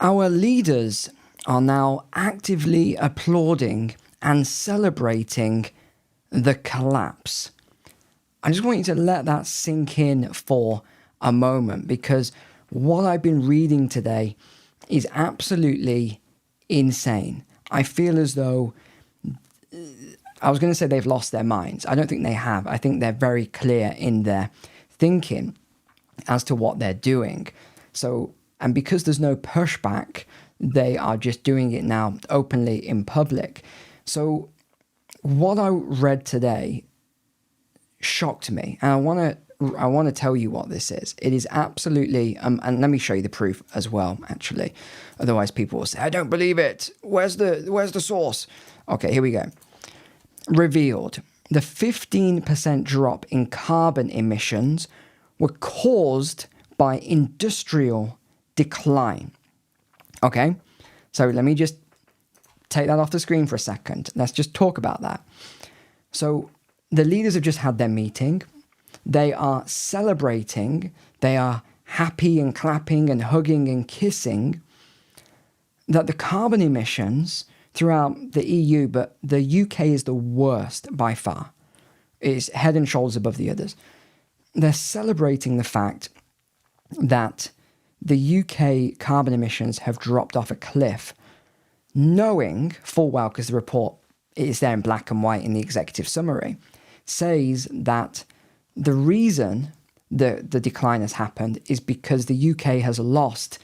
Our leaders are now actively applauding and celebrating the collapse. I just want you to let that sink in for a moment, because what I've been reading today is absolutely insane. I feel as though, I was going to say they've lost their minds. I don't think they have. I think they're very clear in their thinking as to what they're doing. So, and because there's no pushback, they are just doing it now openly in public. So what I read today shocked me, and I want to tell you what this is. It is absolutely, and let me show you the proof as well, actually. Otherwise people will say, I don't believe it. Where's the source? Okay, here we go. Revealed. The 15% drop in carbon emissions were caused by industrial decline. Okay, so let me just take that off the screen for a second. Let's just talk about that. So the leaders have just had their meeting. They are celebrating. They are happy and clapping and hugging and kissing that the carbon emissions throughout the EU, but the UK is the worst by far. It's head and shoulders above the others. They're celebrating the fact that the UK carbon emissions have dropped off a cliff, knowing full well, because the report is there in black and white in the executive summary, says that the reason the decline has happened is because the UK has lost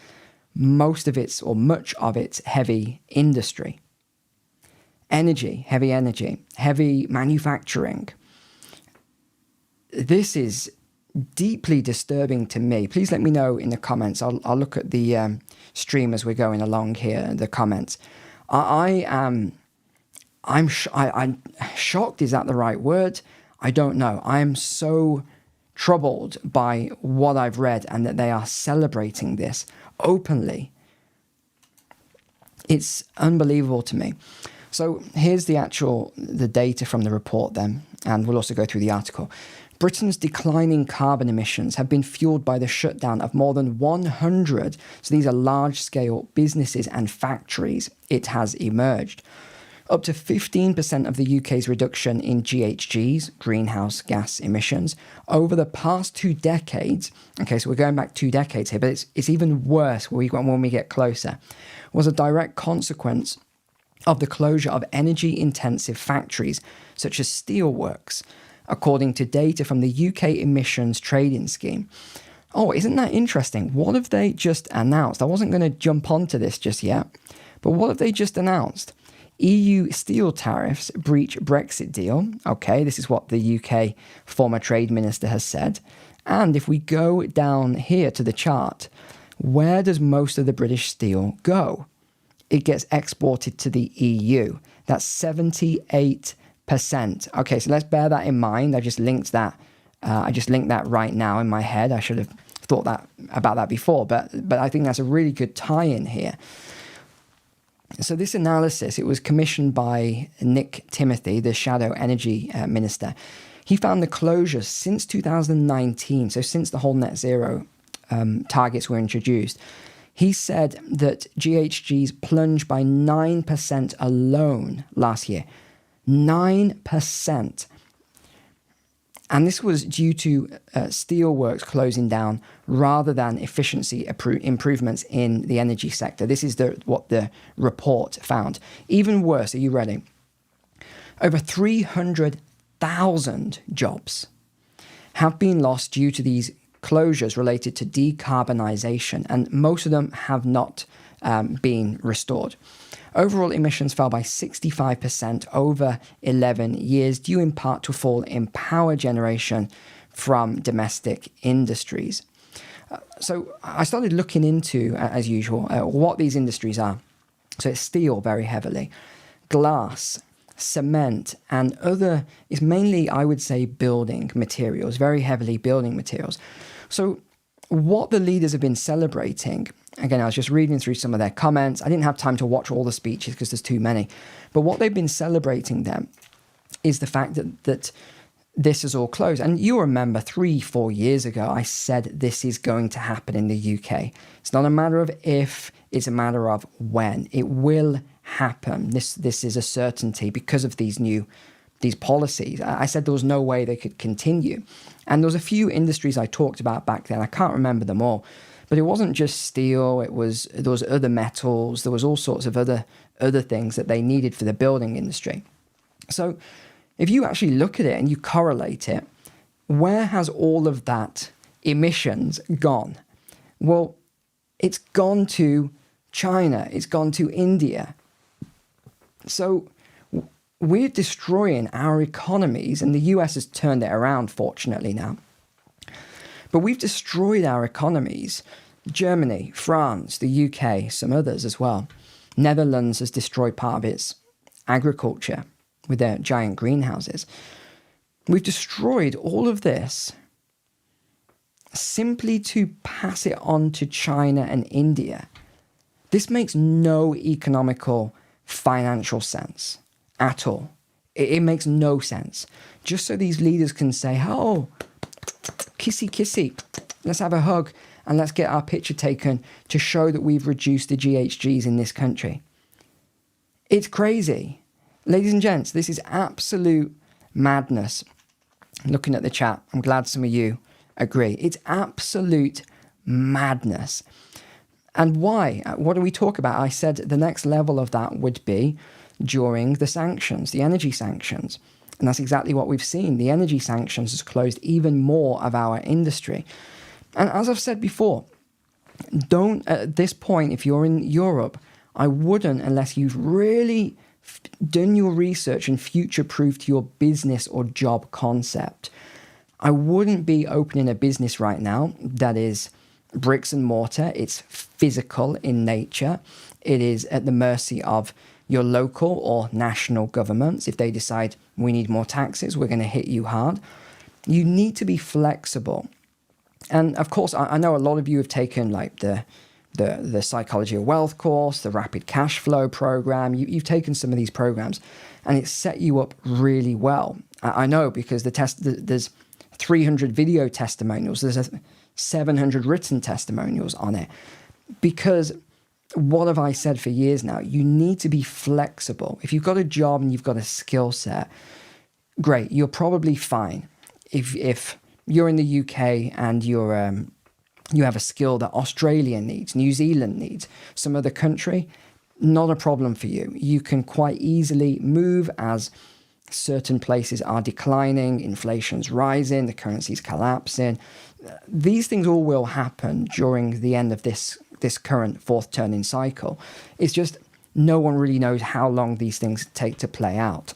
most of its, or much of its, heavy industry. Heavy energy, heavy manufacturing. This is deeply disturbing to me. Please let me know in the comments. I'll look at the stream as we're going along here, the comments. I'm shocked. Is that the right word? I don't know. I am so troubled by what I've read, and that they are celebrating this openly. It's unbelievable to me. So here's the data from the report then, and we'll also go through the article. Britain's declining carbon emissions have been fueled by the shutdown of more than 100, so these are large-scale businesses and factories, it has emerged. Up to 15% of the UK's reduction in GHGs, greenhouse gas emissions, over the past 2 decades, okay, so we're going back 2 decades here, but it's even worse when we get closer, was a direct consequence of the closure of energy-intensive factories such as steelworks, according to data from the UK Emissions Trading Scheme. Oh, isn't that interesting? What have they just announced? I wasn't going to jump onto this just yet, but what have they just announced? EU steel tariffs breach Brexit deal. Okay, this is what the UK former trade minister has said. And if we go down here to the chart, where does most of the British steel go? It gets exported to the EU. That's 78%. Okay, so let's bear that in mind. I just linked that right now in my head. I should have thought about that before, but I think that's a really good tie-in here. So this analysis, it was commissioned by Nick Timothy, the shadow energy minister. He found the closures since 2019, so since the whole net zero targets were introduced. He said that GHGs plunged by 9% alone last year. 9%. And this was due to steelworks closing down rather than efficiency improvements in the energy sector. This is what the report found. Even worse, are you ready? Over 300,000 jobs have been lost due to these closures related to decarbonisation, and most of them have not been restored. Overall emissions fell by 65% over 11 years, due in part to a fall in power generation from domestic industries. So I started looking into, as usual, what these industries are. So it's steel very heavily, glass, cement, and other is mainly, I would say, building materials, very heavily building materials. So what the leaders have been celebrating, again, I was just reading through some of their comments. I didn't have time to watch all the speeches because there's too many. But what they've been celebrating then is the fact that this is all closed. And you remember 3-4 years ago, I said this is going to happen in the UK. It's not a matter of if, it's a matter of when. It will happen. This is a certainty because of these policies. I said there was no way they could continue. And there was a few industries I talked about back then. I can't remember them all. But it wasn't just steel. There was other metals. There was all sorts of other things that they needed for the building industry. So if you actually look at it and you correlate it, where has all of that emissions gone? Well, it's gone to China. It's gone to India. So we're destroying our economies, and the US has turned it around, fortunately, now. But we've destroyed our economies. Germany, France, the UK, some others as well. Netherlands has destroyed part of its agriculture with their giant greenhouses. We've destroyed all of this simply to pass it on to China and India. This makes no economical, financial sense at all. It makes no sense. Just so these leaders can say, oh, kissy, kissy, let's have a hug and let's get our picture taken to show that we've reduced the GHGs in this country. It's crazy. Ladies and gents, this is absolute madness. Looking at the chat, I'm glad some of you agree. It's absolute madness. And why? What do we talk about? I said the next level of that would be during the sanctions, the energy sanctions. And that's exactly what we've seen. The energy sanctions has closed even more of our industry. And as I've said before, don't, at this point, if you're in Europe, I wouldn't, unless you've really done your research and future-proofed your business or job concept, I wouldn't be opening a business right now that is bricks and mortar. It's physical in nature. It is at the mercy of your local or national governments. If they decide we need more taxes, we're going to hit you hard. You need to be flexible. And of course, I know a lot of you have taken like the Psychology of Wealth course, the Rapid Cash Flow program. You've taken some of these programs and it's set you up really well. I know because there's 300 video testimonials. There's 700 written testimonials on it. Because what have I said for years now? You need to be flexible. If you've got a job and you've got a skill set, great, you're probably fine. If you're in the UK and you have a skill that Australia needs, New Zealand needs, some other country, not a problem for you. You can quite easily move as certain places are declining, inflation's rising, the currency's collapsing. These things all will happen during the end of this current fourth turning cycle. It's just no one really knows how long these things take to play out.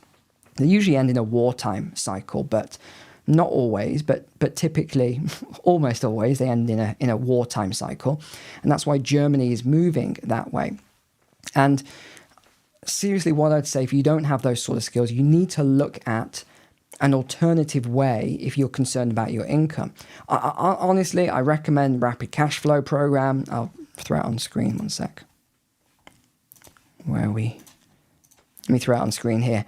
They usually end in a wartime cycle, but not always, but typically, almost always, they end in a wartime cycle. And that's why Germany is moving that way. And seriously, what I'd say, if you don't have those sort of skills, you need to look at an alternative way if you're concerned about your income. Honestly, I recommend Rapid Cash Flow program. I'll throw it on screen, one sec. Where are we? Let me throw it on screen here.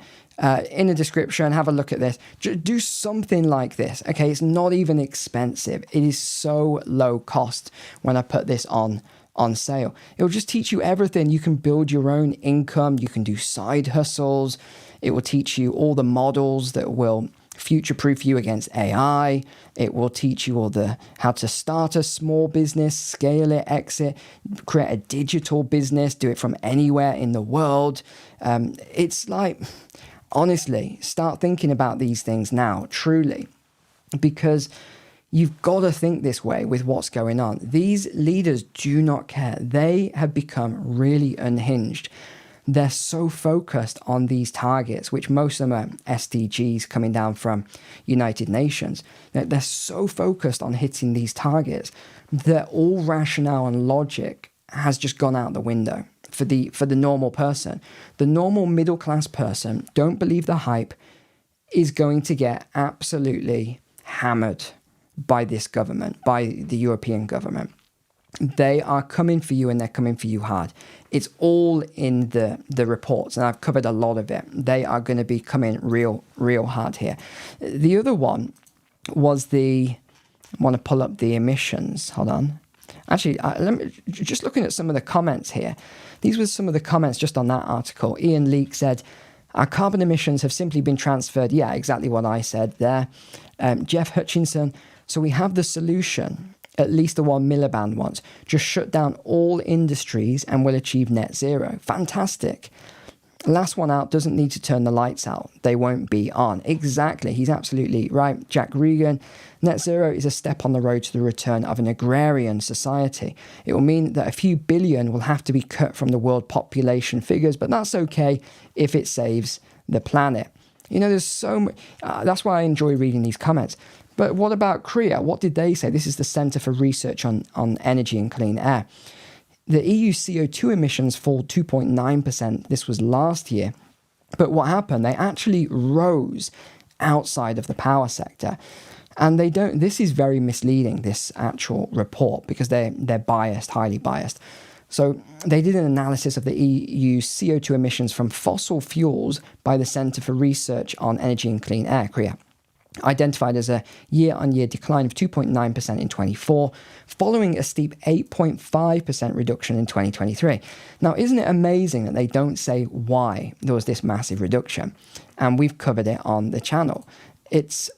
In the description, have a look at this. Do something like this. Okay, it's not even expensive. It is so low cost when I put this on sale. It will just teach you everything. You can build your own income. You can do side hustles. It will teach you all the models that will future-proof you against AI. It will teach you how to start a small business, scale it, exit, create a digital business, do it from anywhere in the world. It's like, honestly, start thinking about these things now, truly, because you've got to think this way with what's going on. These leaders do not care. They have become really unhinged. They're so focused on these targets, which most of them are SDGs coming down from United Nations. They're so focused on hitting these targets that all rationale and logic has just gone out the window for the normal person. The normal middle class person, don't believe the hype, is going to get absolutely hammered by this government, by the European government. They are coming for you, and they're coming for you hard. It's all in the reports, and I've covered a lot of it. They are going to be coming real hard here. The other one was I want to pull up the emissions. Hold on. Actually, just looking at some of the comments here. These were some of the comments just on that article. Ian Leake said, our carbon emissions have simply been transferred. Yeah, exactly what I said there. Jeff Hutchinson, so we have the solution, at least the one Miliband wants. Just shut down all industries and we'll achieve net zero. Fantastic. Last one out doesn't need to turn the lights out. They won't be on. Exactly. He's absolutely right. Jack Regan, net zero is a step on the road to the return of an agrarian society. It will mean that a few billion will have to be cut from the world population figures, but that's okay if it saves the planet. You know, there's so much. That's why I enjoy reading these comments. But what about Korea? What did they say? This is the Centre for Research on Energy and Clean Air. The EU CO2 emissions fall 2.9%. This was last year. But what happened? They actually rose outside of the power sector. And they don't, this is very misleading, this actual report, because they're biased, highly biased. So they did an analysis of the EU CO2 emissions from fossil fuels by the Centre for Research on Energy and Clean Air, Korea. Identified as a year-on-year decline of 2.9% in 24, following a steep 8.5% reduction in 2023. Now, isn't it amazing that they don't say why there was this massive reduction? And we've covered it on the channel. It's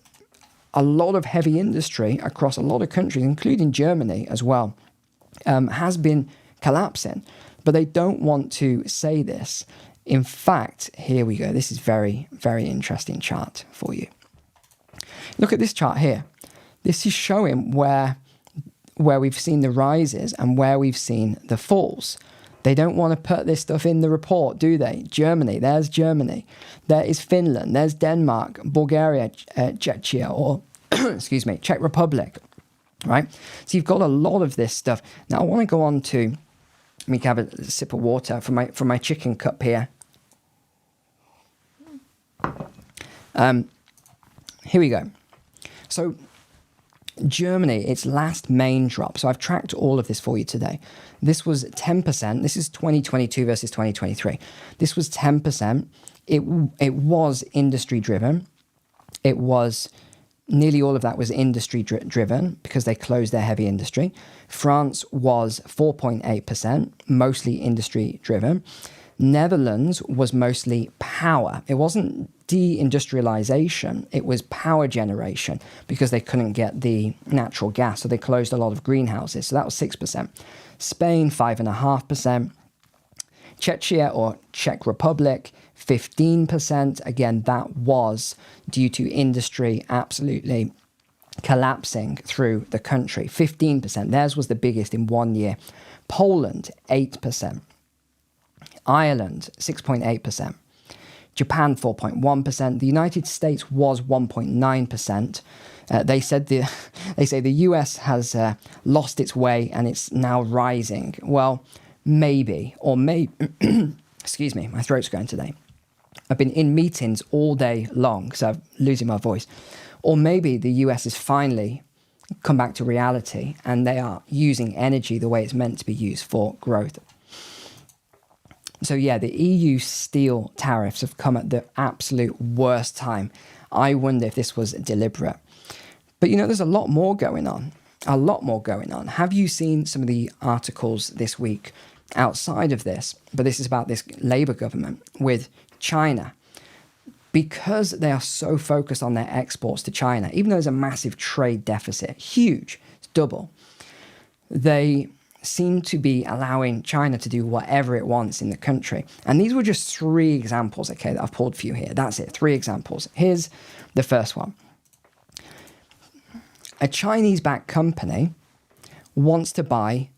a lot of heavy industry across a lot of countries, including Germany as well, has been collapsing. But they don't want to say this. In fact, here we go. This is very, very interesting chart for you. Look at this chart here. This is showing where we've seen the rises and where we've seen the falls. They don't want to put this stuff in the report, do they? Germany, there's Germany. There is Finland, there's Denmark, Bulgaria, Czechia, or excuse me, Czech Republic, right? So you've got a lot of this stuff. Now I want to go on to, let me have a sip of water from my chicken cup here. Here we go. So Germany, its last main drop. So I've tracked all of this for you today. This was 10%. This is 2022 versus 2023. This was 10%. It was industry driven. It was nearly all of that was industry driven because they closed their heavy industry. France was 4.8%, mostly industry driven. Netherlands was mostly power. It wasn't deindustrialization, it was power generation because they couldn't get the natural gas, so they closed a lot of greenhouses. So that was 6%. Spain, 5.5%. Czechia or Czech Republic, 15%. Again, that was due to industry absolutely collapsing through the country. 15%. Theirs was the biggest in 1 year. Poland, 8%. Ireland, 6.8%. Japan, 4.1%. The United States was 1.9%. They say the US has lost its way and it's now rising. Well, maybe, excuse me, my throat's going today. I've been in meetings all day long, so I'm losing my voice. Or maybe the US has finally come back to reality and they are using energy the way it's meant to be used for growth. So yeah, the EU steel tariffs have come at the absolute worst time. I wonder if this was deliberate. But you know, there's a lot more going on. A lot more going on. Have you seen some of the articles this week outside of this? But this is about this Labour government with China. Because they are so focused on their exports to China, even though there's a massive trade deficit, huge, it's double, they seem to be allowing China to do whatever it wants in the country. And these were just 3 examples, okay, that I've pulled for you here. That's it, 3 examples. Here's the first one. A Chinese-backed company wants to buy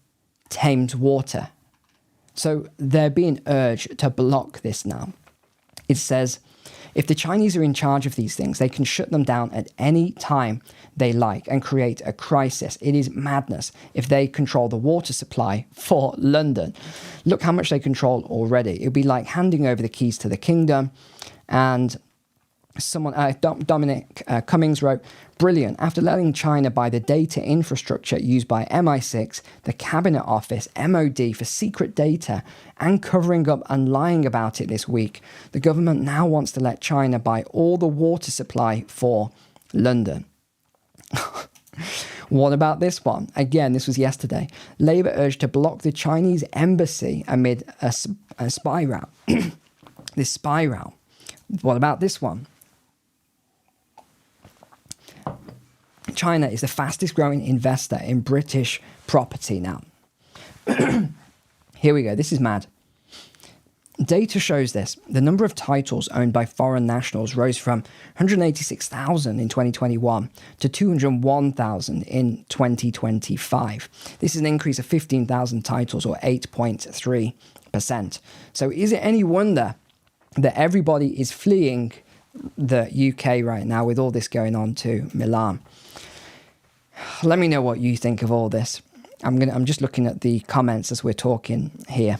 Thames Water. So they're being urged to block this now. It says, if the Chinese are in charge of these things, they can shut them down at any time they like and create a crisis. It is madness if they control the water supply for London. Look how much they control already. It would be like handing over the keys to the kingdom. And Dominic Cummings wrote, brilliant. After letting China buy the data infrastructure used by MI6, the Cabinet Office, MOD for secret data and covering up and lying about it this week, the government now wants to let China buy all the water supply for London. What about this one? Again, this was yesterday. Labour urged to block the Chinese embassy amid a spy row. This spy row. What about this one? China is the fastest growing investor in British property now. Here we go. This is mad. Data shows this. The number of titles owned by foreign nationals rose from 186,000 in 2021 to 201,000 in 2025. This is an increase of 15,000 titles or 8.3%. So is it any wonder that everybody is fleeing the UK right now with all this going on to Milan? Let me know what you think of all this. I'm just looking at the comments as we're talking here.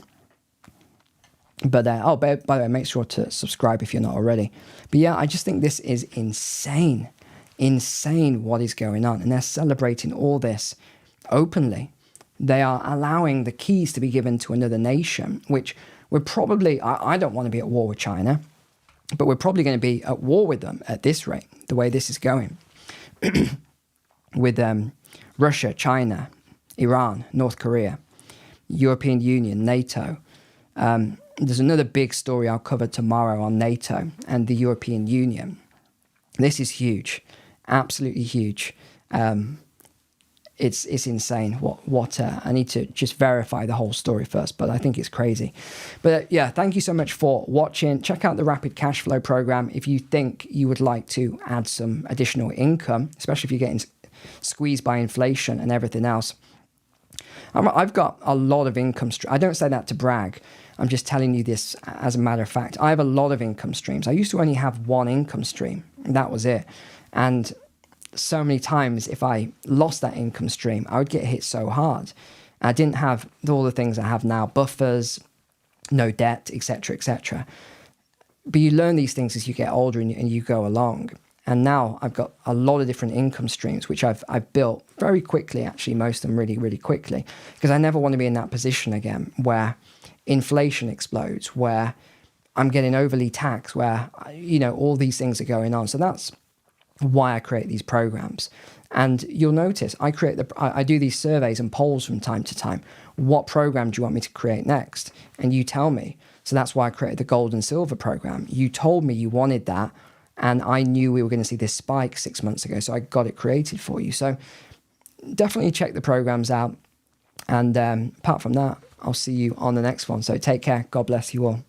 But by the way, make sure to subscribe if you're not already. But yeah, I just think this is insane what is going on, and they're celebrating all this openly. They are allowing the keys to be given to another nation, which we're probably, I don't want to be at war with China, but we're probably going to be at war with them at this rate, the way this is going. With Russia, China, Iran, North Korea, European Union, NATO. There's another big story I'll cover tomorrow on NATO and the European Union. This is huge, absolutely huge. It's insane. What I need to just verify the whole story first, but I think it's crazy. But yeah, thank you so much for watching. Check out the Rapid Cash Flow program if you think you would like to add some additional income, especially if you're getting squeezed by inflation and everything else. I've got a lot of income streams. I don't say that to brag. I'm just telling you this as a matter of fact. I have a lot of income streams. I used to only have one income stream. That was it. And so many times if I lost that income stream, I would get hit so hard. I didn't have all the things I have now, buffers, no debt, etc., etc. But you learn these things as you get older and you go along. And now I've got a lot of different income streams, which I've built very quickly, actually, most of them really, really quickly, because I never want to be in that position again where inflation explodes, where I'm getting overly taxed, where, all these things are going on. So that's why I create these programs. And you'll notice I do these surveys and polls from time to time. What program do you want me to create next? And you tell me. So that's why I created the gold and silver program. You told me you wanted that. And I knew we were going to see this spike 6 months ago, so I got it created for you. So definitely check the programs out. And apart from that, I'll see you on the next one. So take care. God bless you all.